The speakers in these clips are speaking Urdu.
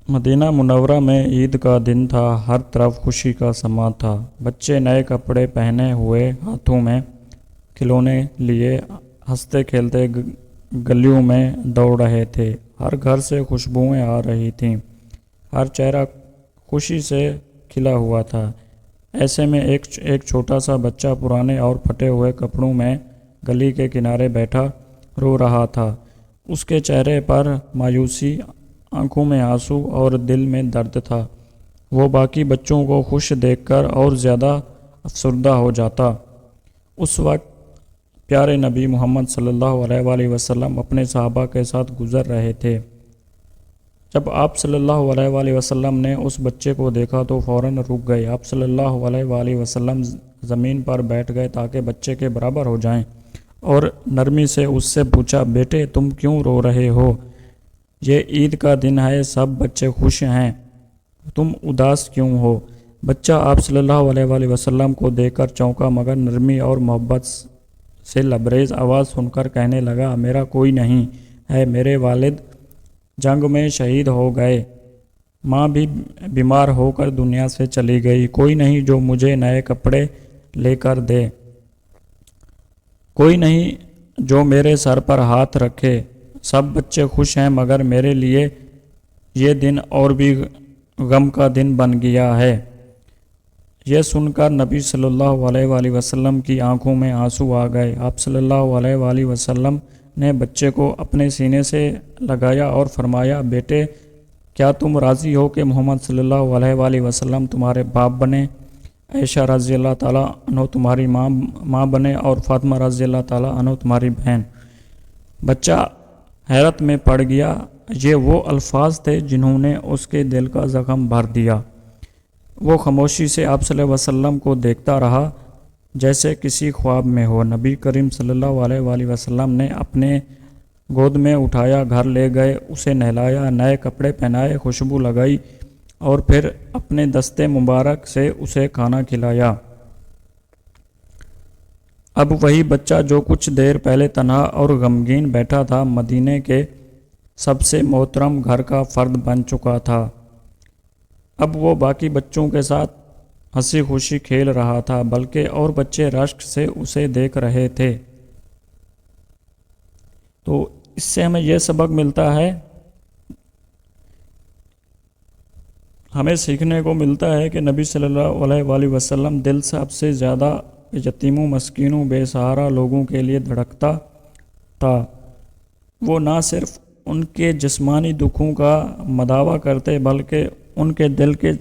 مدینہ منورہ میں عید کا دن تھا۔ ہر طرف خوشی کا سما تھا۔ بچے نئے کپڑے پہنے ہوئے ہاتھوں میں کھلونے لیے ہنستے کھیلتے گلیوں میں دوڑ رہے تھے۔ ہر گھر سے خوشبوئیں آ رہی تھیں۔ ہر چہرہ خوشی سے کھلا ہوا تھا۔ ایسے میں ایک چھوٹا سا بچہ پرانے اور پھٹے ہوئے کپڑوں میں گلی کے کنارے بیٹھا رو رہا تھا۔ اس کے چہرے پر مایوسی، آنکھوں میں آنسو اور دل میں درد تھا۔ وہ باقی بچوں کو خوش دیکھ کر اور زیادہ افسردہ ہو جاتا۔ اس وقت پیارے نبی محمد صلی اللہ علیہ وآلہ وسلم اپنے صحابہ کے ساتھ گزر رہے تھے۔ جب آپ صلی اللہ علیہ وآلہ وسلم نے اس بچے کو دیکھا تو فوراً رک گئے۔ آپ صلی اللہ علیہ وآلہ وسلم زمین پر بیٹھ گئے تاکہ بچے کے برابر ہو جائیں، اور نرمی سے اس سے پوچھا، بیٹے تم کیوں رو رہے ہو؟ یہ عید کا دن ہے، سب بچے خوش ہیں، تم اداس کیوں ہو؟ بچہ آپ صلی اللہ علیہ وآلہ وسلم کو دیکھ کر چونکا، مگر نرمی اور محبت سے لبریز آواز سن کر کہنے لگا، میرا کوئی نہیں ہے، میرے والد جنگ میں شہید ہو گئے، ماں بھی بیمار ہو کر دنیا سے چلی گئی، کوئی نہیں جو مجھے نئے کپڑے لے کر دے، کوئی نہیں جو میرے سر پر ہاتھ رکھے، سب بچے خوش ہیں مگر میرے لیے یہ دن اور بھی غم کا دن بن گیا ہے۔ یہ سن کر نبی صلی اللہ علیہ وآلہ وسلم کی آنکھوں میں آنسو آ گئے۔ آپ صلی اللہ علیہ وآلہ وسلم نے بچے کو اپنے سینے سے لگایا اور فرمایا، بیٹے کیا تم راضی ہو کہ محمد صلی اللہ علیہ وآلہ وسلم تمہارے باپ بنے، عائشہ رضی اللہ تعالیٰ عنہ تمہاری ماں بنے، اور فاطمہ رضی اللہ تعالیٰ عنہ تمہاری بہن؟ بچہ حیرت میں پڑ گیا۔ یہ وہ الفاظ تھے جنہوں نے اس کے دل کا زخم بھر دیا۔ وہ خاموشی سے آپ صلی اللہ علیہ وسلم کو دیکھتا رہا جیسے کسی خواب میں ہو۔ نبی کریم صلی اللہ علیہ وآلہ وسلم نے اپنے گود میں اٹھایا، گھر لے گئے، اسے نہلایا، نئے کپڑے پہنائے، خوشبو لگائی اور پھر اپنے دستے مبارک سے اسے کھانا کھلایا۔ اب وہی بچہ جو کچھ دیر پہلے تنہا اور غمگین بیٹھا تھا، مدینے کے سب سے محترم گھر کا فرد بن چکا تھا۔ اب وہ باقی بچوں کے ساتھ ہنسی خوشی کھیل رہا تھا، بلکہ اور بچے رشک سے اسے دیکھ رہے تھے۔ تو اس سے ہمیں یہ سبق ملتا ہے، ہمیں سیکھنے کو ملتا ہے کہ نبی صلی اللہ علیہ وآلہ وسلم دل سے سب سے زیادہ یتیموں، مسکینوں، بے سہارا لوگوں کے لیے دھڑکتا تھا۔ وہ نہ صرف ان کے جسمانی دکھوں کا مداوع کرتے بلکہ ان کے دل کے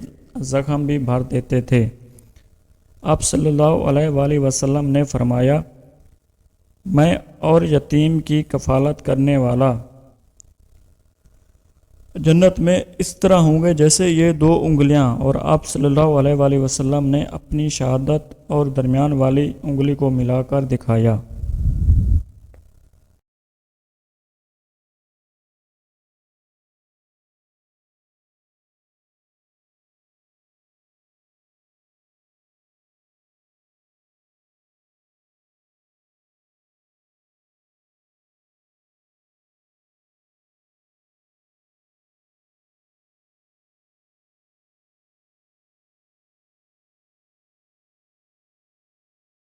زخم بھی بھر دیتے تھے۔ آپ صلی اللہ علیہ وآلہ وسلم نے فرمایا، میں اور یتیم کی کفالت کرنے والا جنت میں اس طرح ہوں گے جیسے یہ دو انگلیاں، اور آپ صلی اللہ علیہ وآلہ وسلم نے اپنی شہادت اور درمیان والی انگلی کو ملا کر دکھایا۔